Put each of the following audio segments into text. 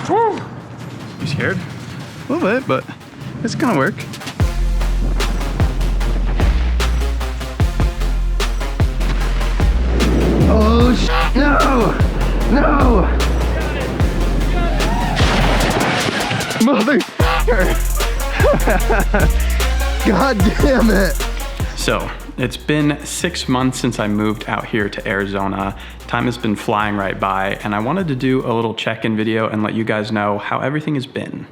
Woo! You scared? A little bit, but it's gonna work. Oh, no! No! Mother... God damn it! So, it's been 6 months since I moved out here to Arizona. Time has been flying right by, and I wanted to do a little check-in video and let you guys know how everything has been.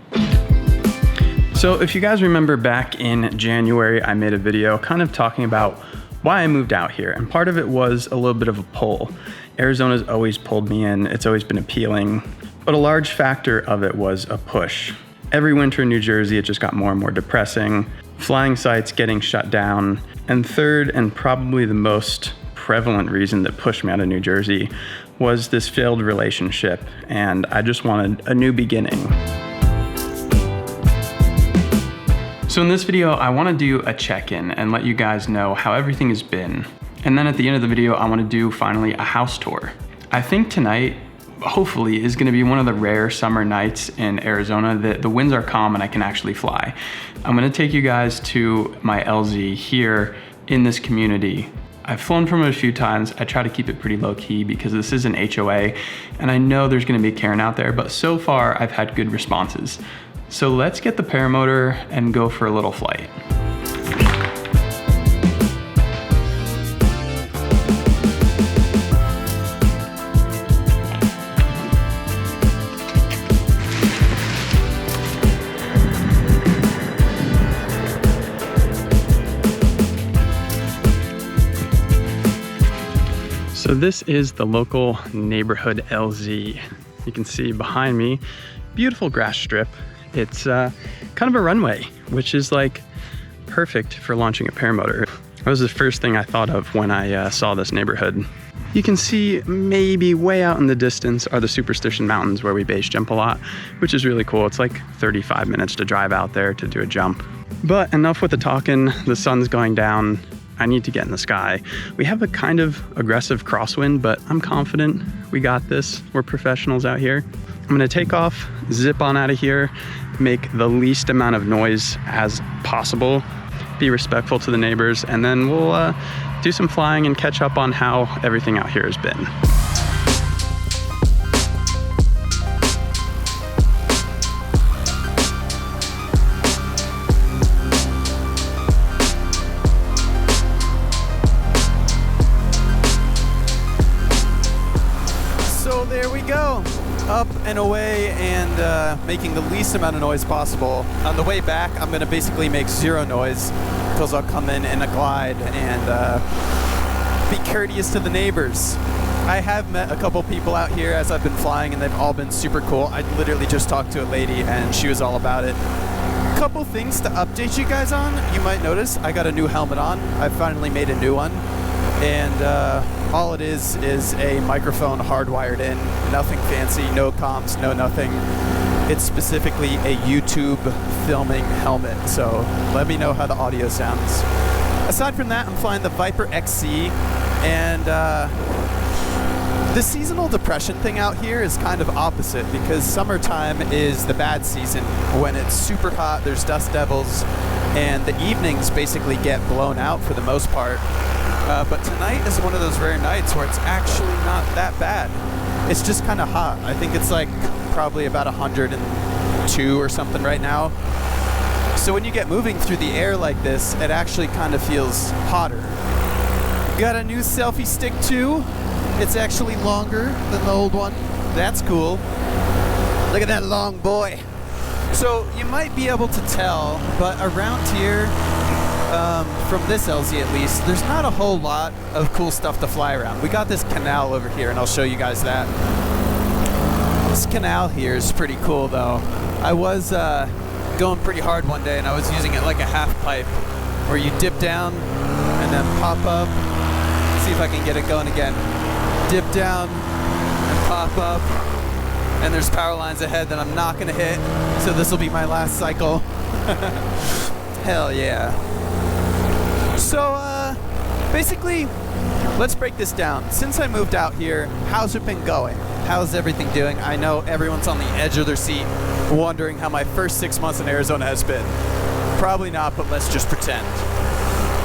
So if you guys remember back in January, I made a video kind of talking about why I moved out here, and part of it was a little bit of a pull. Arizona's always pulled me in, it's always been appealing, but a large factor of it was a push. Every winter in New Jersey, it just got more and more depressing. Flying sites getting shut down. And third, and probably the most prevalent reason that pushed me out of New Jersey, was this failed relationship, and I just wanted a new beginning. So in this video, I want to do a check-in and let you guys know how everything has been. And then at the end of the video, I want to do finally a house tour. I think tonight, hopefully, is going to be one of the rare summer nights in Arizona that the winds are calm and I can actually fly. I'm going to take you guys to my LZ here in this community. I've flown from it a few times. I try to keep it pretty low key because this is an HOA and I know there's going to be a Karen out there, but so far I've had good responses. So let's get the Paramotor and go for a little flight. So this is the local neighborhood LZ. You can see behind me, beautiful grass strip. It's kind of a runway, which is like perfect for launching a paramotor. That was the first thing I thought of when I saw this neighborhood. You can see maybe way out in the distance are the Superstition Mountains where we base jump a lot, which is really cool. It's like 35 minutes to drive out there to do a jump. But enough with the talking, the sun's going down. I need to get in the sky. We have a kind of aggressive crosswind, but I'm confident we got this. We're professionals out here. I'm gonna take off, zip on out of here, make the least amount of noise as possible, be respectful to the neighbors, and then we'll do some flying and catch up on how everything out here has been. There we go, up and away and making the least amount of noise possible. On the way back, I'm gonna basically make zero noise because I'll come in a glide and be courteous to the neighbors. I have met a couple people out here as I've been flying and they've all been super cool. I literally just talked to a lady and she was all about it. Couple things to update you guys on. You might notice I got a new helmet on. I finally made a new one. And all it is a microphone hardwired in, nothing fancy, no comms, no nothing. It's specifically a YouTube filming helmet, so let me know how the audio sounds. Aside from that, I'm flying the Viper XC, and the seasonal depression thing out here is kind of opposite because summertime is the bad season when it's super hot, there's dust devils, and the evenings basically get blown out for the most part. But tonight is one of those rare nights where it's actually not that bad. It's just kind of hot. I think it's like probably about 102 or something right now. So when you get moving through the air like this, it actually kind of feels hotter. Got a new selfie stick too. It's actually longer than the old one. That's cool. Look at that long boy. So you might be able to tell, but around here, from this LZ at least, there's not a whole lot of cool stuff to fly around. We got this canal over here, and I'll show you guys that. This canal here is pretty cool, though. I was going pretty hard one day, and I was using it like a half pipe, where you dip down and then pop up. Let's see if I can get it going again. Dip down and pop up, and there's power lines ahead that I'm not going to hit, so this will be my last cycle. Hell yeah. So, basically, let's break this down. Since I moved out here, how's it been going? how's everything doing? I know everyone's on the edge of their seat wondering how my first 6 months in Arizona has been. Probably not, but let's just pretend.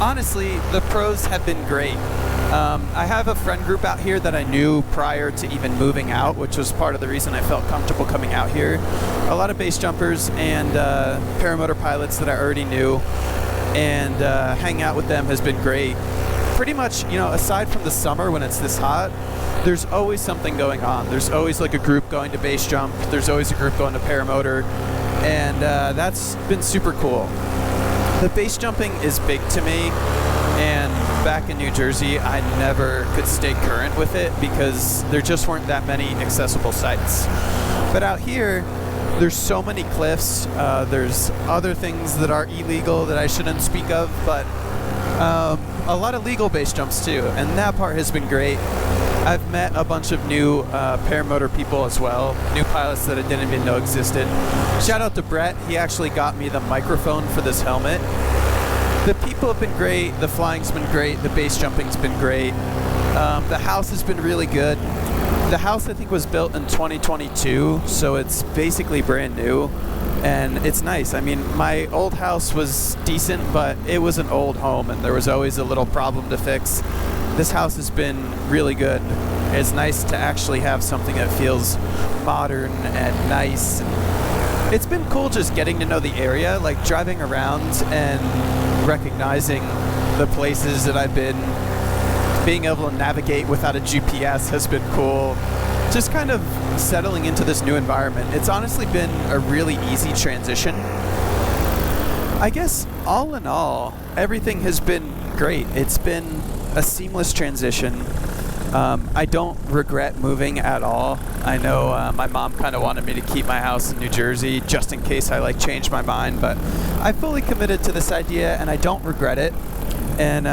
Honestly, the pros have been great. I have a friend group out here that I knew prior to even moving out, which was part of the reason I felt comfortable coming out here. A lot of base jumpers and paramotor pilots that I already knew, and hanging out with them has been great. Pretty much, you know, aside from the summer when it's this hot, there's always something going on. There's always like a group going to base jump. There's always a group going to paramotor, and that's been super cool. The base jumping is big to me, and back in New Jersey, I never could stay current with it because there just weren't that many accessible sites. But out here, there's so many cliffs. There's other things that are illegal that I shouldn't speak of, but a lot of legal base jumps too, and that part has been great. I've met a bunch of new paramotor people as well, new pilots that I didn't even know existed. Shout out to Brett, he actually got me the microphone for this helmet. The people have been great, the flying's been great, the base jumping's been great. The house has been really good. The house I think was built in 2022, so it's basically brand new, and it's nice. I mean, my old house was decent, but it was an old home and there was always a little problem to fix. This house has been really good. It's nice to actually have something that feels modern and nice. It's been cool just getting to know the area, like driving around and recognizing the places that I've been. Being able to navigate without a GPS has been cool. Just kind of settling into this new environment. It's honestly been a really easy transition. I guess all in all, everything has been great. It's been a seamless transition. I don't regret moving at all. I know my mom kind of wanted me to keep my house in New Jersey just in case I changed my mind, but I fully committed to this idea and I don't regret it. And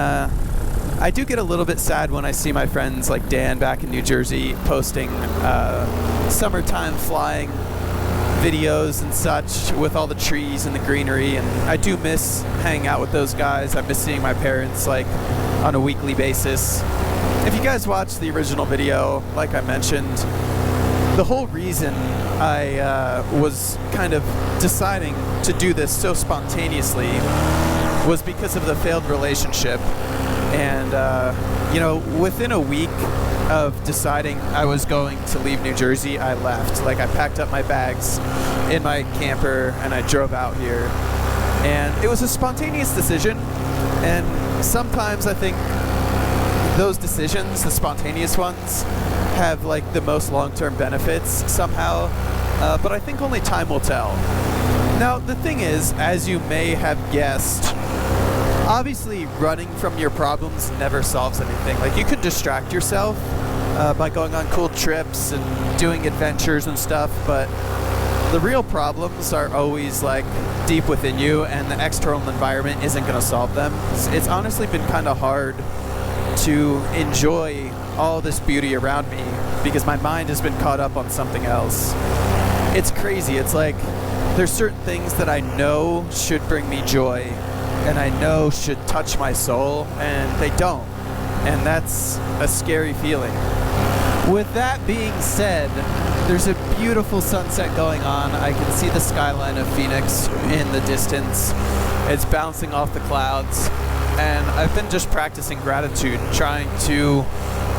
I do get a little bit sad when I see my friends like Dan back in New Jersey posting summertime flying videos and such with all the trees and the greenery, and I do miss hanging out with those guys. I miss seeing my parents like on a weekly basis. If you guys watched the original video, like I mentioned, the whole reason I was kind of deciding to do this so spontaneously was because of the failed relationship. And you know, within a week of deciding I was going to leave New Jersey, I left. Like, I packed up my bags in my camper and I drove out here. And it was a spontaneous decision, and sometimes I think those decisions, the spontaneous ones, have like the most long-term benefits somehow, but I think only time will tell. Now, the thing is, as you may have guessed, obviously running from your problems never solves anything. Like, you could distract yourself by going on cool trips and doing adventures and stuff, but the real problems are always like deep within you, and the external environment isn't going to solve them. It's honestly been kind of hard to enjoy all this beauty around me because my mind has been caught up on something else. It's crazy. It's like there's certain things that I know should bring me joy and I know should touch my soul, and they don't. And that's a scary feeling. With that being said, there's a beautiful sunset going on. I can see the skyline of Phoenix in the distance. It's bouncing off the clouds. And I've been just practicing gratitude, trying to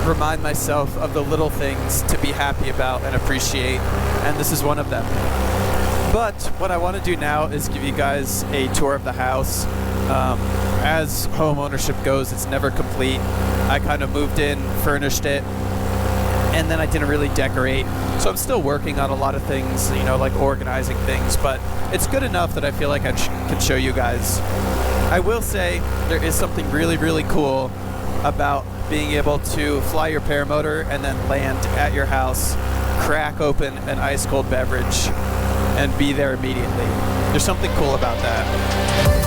remind myself of the little things to be happy about and appreciate. And this is one of them. But what I want to do now is give you guys a tour of the house. As home ownership goes, it's never complete. I kind of moved in, furnished it, and then I didn't really decorate. So I'm still working on a lot of things, you know, like organizing things, but it's good enough that I feel like I can show you guys. I will say there is something really, really cool about being able to fly your paramotor and then land at your house, crack open an ice cold beverage, and be there immediately. There's something cool about that.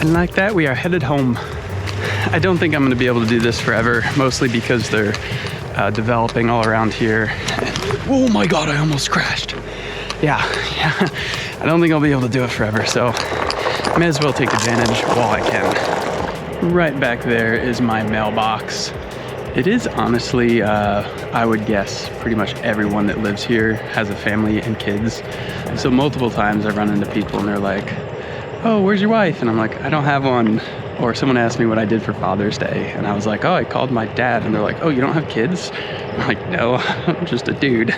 And like that, we are headed home. I don't think I'm going to be able to do this forever, mostly because they're developing all around here. Oh my God, I almost crashed. Yeah, I don't think I'll be able to do it forever, so may as well take advantage while I can. Right back there is my mailbox. It is honestly, I would guess, pretty much everyone that lives here has a family and kids. So multiple times I run into people and they're like, oh, where's your wife? And I'm like, I don't have one. Or someone asked me what I did for Father's Day. And I was like, oh, I called my dad. And they're like, oh, you don't have kids? I'm like, no, I'm just a dude.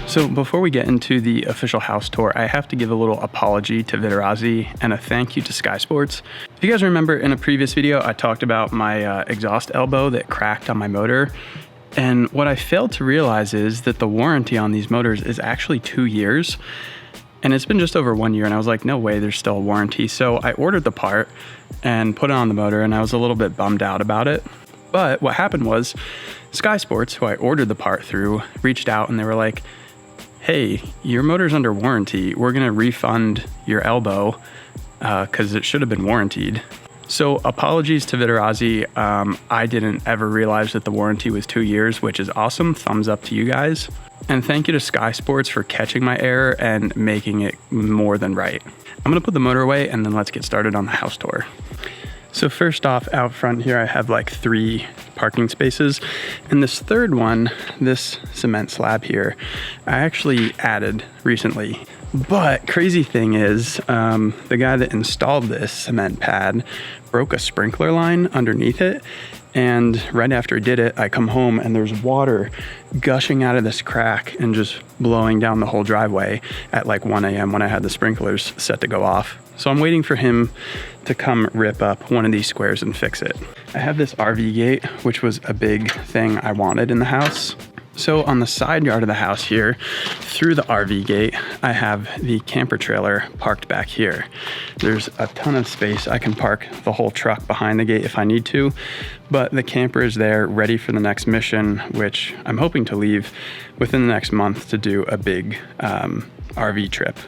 So before we get into the official house tour, I have to give a little apology to Vitarazi and a thank you to Sky Sports. If you guys remember in a previous video, I talked about my exhaust elbow that cracked on my motor. And what I failed to realize is that the warranty on these motors is actually 2 years. And it's been just over 1 year and I was like, no way, there's still a warranty. So I ordered the part and put it on the motor and I was a little bit bummed out about it. But what happened was Sky Sports, who I ordered the part through, reached out and they were like, hey, your motor's under warranty. We're gonna refund your elbow because it should have been warrantied. So apologies to Vitarazi. I didn't ever realize that the warranty was 2 years, which is awesome. Thumbs up to you guys. And thank you to Sky Sports for catching my error and making it more than right. I'm gonna put the motor away and then let's get started on the house tour. So first off, out front here, I have like 3 parking spaces. And this third one, this cement slab here, I actually added recently. But crazy thing is, the guy that installed this cement pad broke a sprinkler line underneath it. And right after he did it, I come home and there's water gushing out of this crack and just blowing down the whole driveway at like 1 a.m. when I had the sprinklers set to go off. So I'm waiting for him to come rip up one of these squares and fix it. I have this RV gate, which was a big thing I wanted in the house. So on the side yard of the house here, through the RV gate, I have the camper trailer parked back here. There's a ton of space. I can park the whole truck behind the gate if I need to, but the camper is there ready for the next mission, which I'm hoping to leave within the next month to do a big RV trip.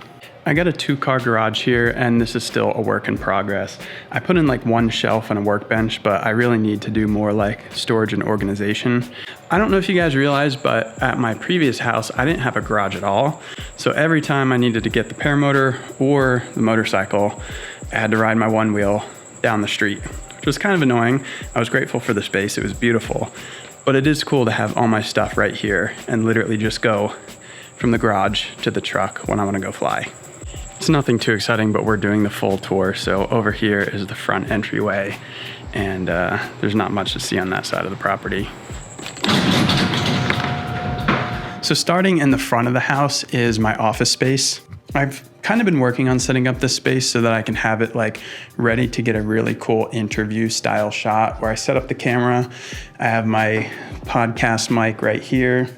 I got a 2-car garage here and this is still a work in progress. I put in like 1 shelf and a workbench, but I really need to do more like storage and organization. I don't know if you guys realize, but at my previous house, I didn't have a garage at all. So every time I needed to get the paramotor or the motorcycle, I had to ride my 1-wheel down the street, which was kind of annoying. I was grateful for the space, it was beautiful. But it is cool to have all my stuff right here and literally just go from the garage to the truck when I wanna go fly. It's nothing too exciting, but we're doing the full tour. So over here is the front entryway and there's not much to see on that side of the property. So starting in the front of the house is my office space. I've kind of been working on setting up this space so that I can have it like ready to get a really cool interview style shot where I set up the camera. I have my podcast mic right here.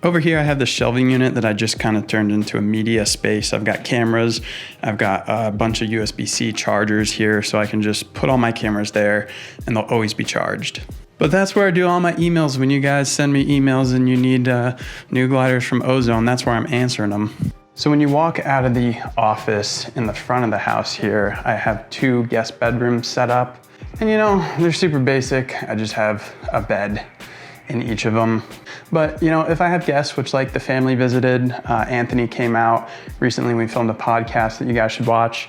Over here, I have the shelving unit that I just kind of turned into a media space. I've got cameras. I've got a bunch of USB-C chargers here, so I can just put all my cameras there and they'll always be charged. But that's where I do all my emails. When you guys send me emails and you need new gliders from Ozone, that's where I'm answering them. So when you walk out of the office in the front of the house here, I have 2 guest bedrooms set up. And you know, they're super basic. I just have a bed in each of them. But you know, if I have guests, which like the family visited, Anthony came out recently, we filmed a podcast that you guys should watch.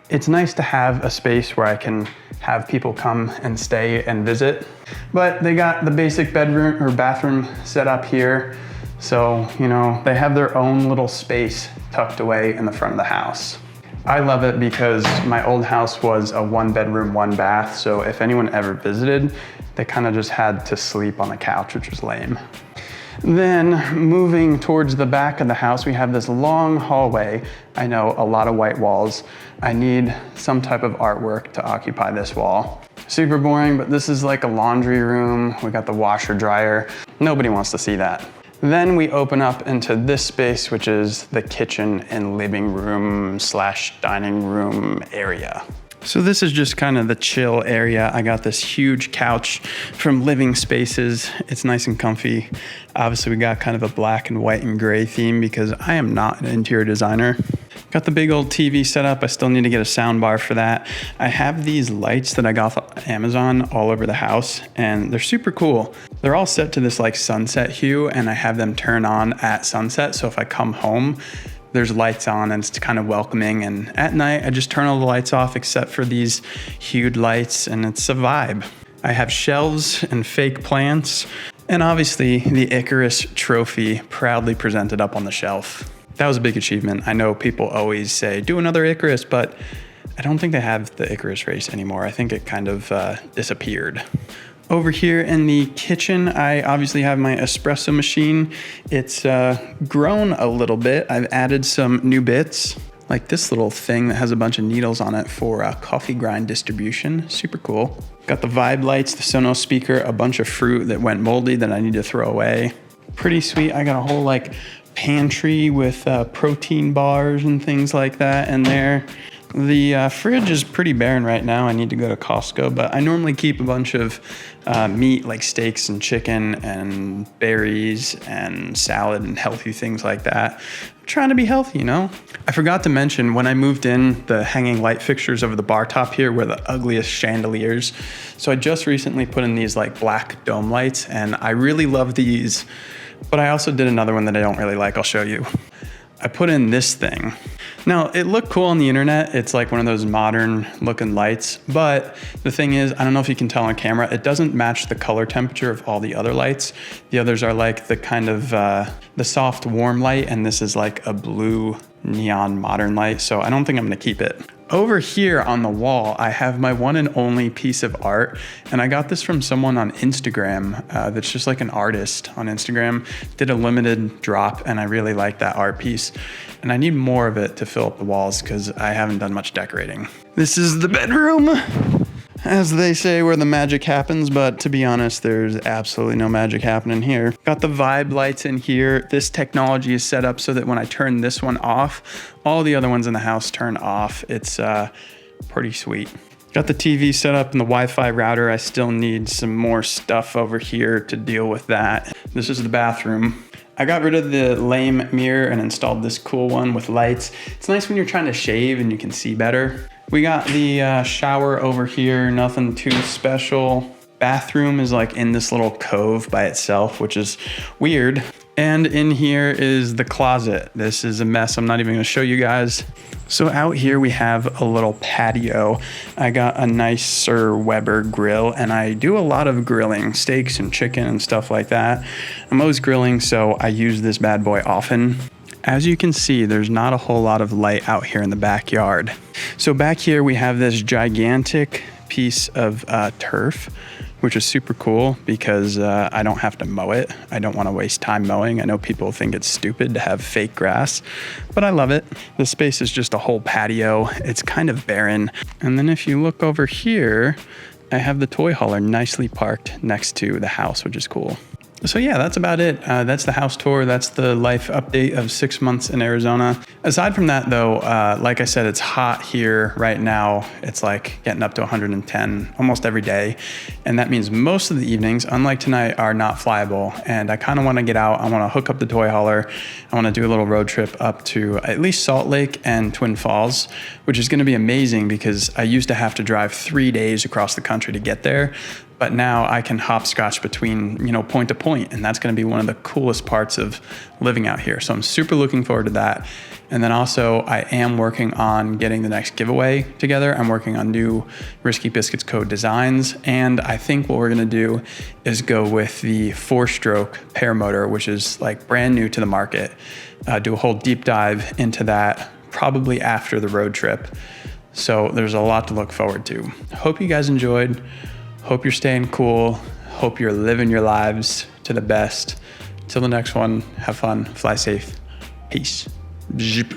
It's nice to have a space where I can have people come and stay and visit. But they got the basic bedroom or bathroom set up here. So, you know, they have their own little space tucked away in the front of the house. I love it because my old house was a 1-bedroom, 1-bath. So if anyone ever visited, they kind of just had to sleep on the couch, which was lame. Then moving towards the back of the house, we have this long hallway. I know, a lot of white walls. I need some type of artwork to occupy this wall. Super boring, but this is like a laundry room. We got the washer dryer. Nobody wants to see that. Then we open up into this space, which is the kitchen and living room / dining room area. So this is just kind of the chill area. I got this huge couch from Living Spaces. It's nice and comfy. Obviously we got kind of a black and white and gray theme because I am not an interior designer. Got the big old TV set up. I still need to get a sound bar for that. I have these lights that I got off Amazon all over the house, and they're super cool. They're all set to this like sunset hue, and I have them turn on at sunset. So if I come home, there's lights on and it's kind of welcoming. And at night, I just turn all the lights off except for these hued lights, and it's a vibe. I have shelves and fake plants, and obviously the Icarus trophy proudly presented up on the shelf. That was a big achievement. I know people always say, do another Icarus, but I don't think they have the Icarus race anymore. I think it kind of disappeared. Over here in the kitchen, I obviously have my espresso machine. It's grown a little bit. I've added some new bits, like this little thing that has a bunch of needles on it for coffee grind distribution. Super cool. Got the Vibe lights, the Sonos speaker, a bunch of fruit that went moldy that I need to throw away. Pretty sweet. I got a whole like pantry with protein bars and things like that in there. The fridge is pretty barren right now. I need to go to Costco, but I normally keep a bunch of meat like steaks and chicken and berries and salad and healthy things like that. I'm trying to be healthy, you know? I forgot to mention when I moved in, the hanging light fixtures over the bar top here were the ugliest chandeliers. So I just recently put in these like black dome lights, and I really love these. But I also did another one that I don't really like. I'll show you. I put in this thing. Now, it looked cool on the internet. It's like one of those modern looking lights. But the thing is, I don't know if you can tell on camera, it doesn't match the color temperature of all the other lights. The others are like the kind of the soft warm light, and this is like a blue neon modern light. So I don't think I'm gonna keep it. Over here on the wall, I have my one and only piece of art, and I got this from someone on Instagram that's just like an artist on Instagram, did a limited drop, and I really like that art piece. And I need more of it to fill up the walls because I haven't done much decorating. This is the bedroom, as they say, where the magic happens, but to be honest, there's absolutely no magic happening here. Got the Vibe lights in here. This technology is set up so that when I turn this one off, all the other ones in the house turn off. It's pretty sweet. Got the TV set up and the Wi-Fi router. I still need some more stuff over here to deal with that. This is the bathroom. I got rid of the lame mirror and installed this cool one with lights. It's nice when you're trying to shave and you can see better. We got the shower over here, nothing too special. Bathroom is like in this little cove by itself, which is weird. And in here is the closet. This is a mess. I'm not even gonna show you guys. So out here we have a little patio. I got a nice Sir Weber grill, and I do a lot of grilling, steaks and chicken and stuff like that. I'm always grilling, so I use this bad boy often. As you can see, there's not a whole lot of light out here in the backyard. So back here we have this gigantic piece of turf, which is super cool because I don't have to mow it. I don't want to waste time mowing. I know people think it's stupid to have fake grass, but I love it. The space is just a whole patio. It's kind of barren. And then if you look over here, I have the toy hauler nicely parked next to the house, which is cool. So yeah, that's about it. That's the house tour. That's the life update of 6 months in Arizona. Aside from that though, like I said, it's hot here right now. It's like getting up to 110 almost every day. And that means most of the evenings, unlike tonight, are not flyable. And I kind of want to get out. I want to hook up the toy hauler. I want to do a little road trip up to at least Salt Lake and Twin Falls, which is going to be amazing because I used to have to drive 3 days across the country to get there. But now I can hopscotch between, point to point, and that's going to be one of the coolest parts of living out here. So I'm super looking forward to that. And then also I am working on getting the next giveaway together. I'm working on new Risky Biscuits Code designs. And I think what we're going to do is go with the 4-stroke Paramotor, which is like brand new to the market. Do a whole deep dive into that probably after the road trip. So there's a lot to look forward to. Hope you guys enjoyed. Hope you're staying cool. Hope you're living your lives to the best. Till the next one, have fun, fly safe. Peace. Zip.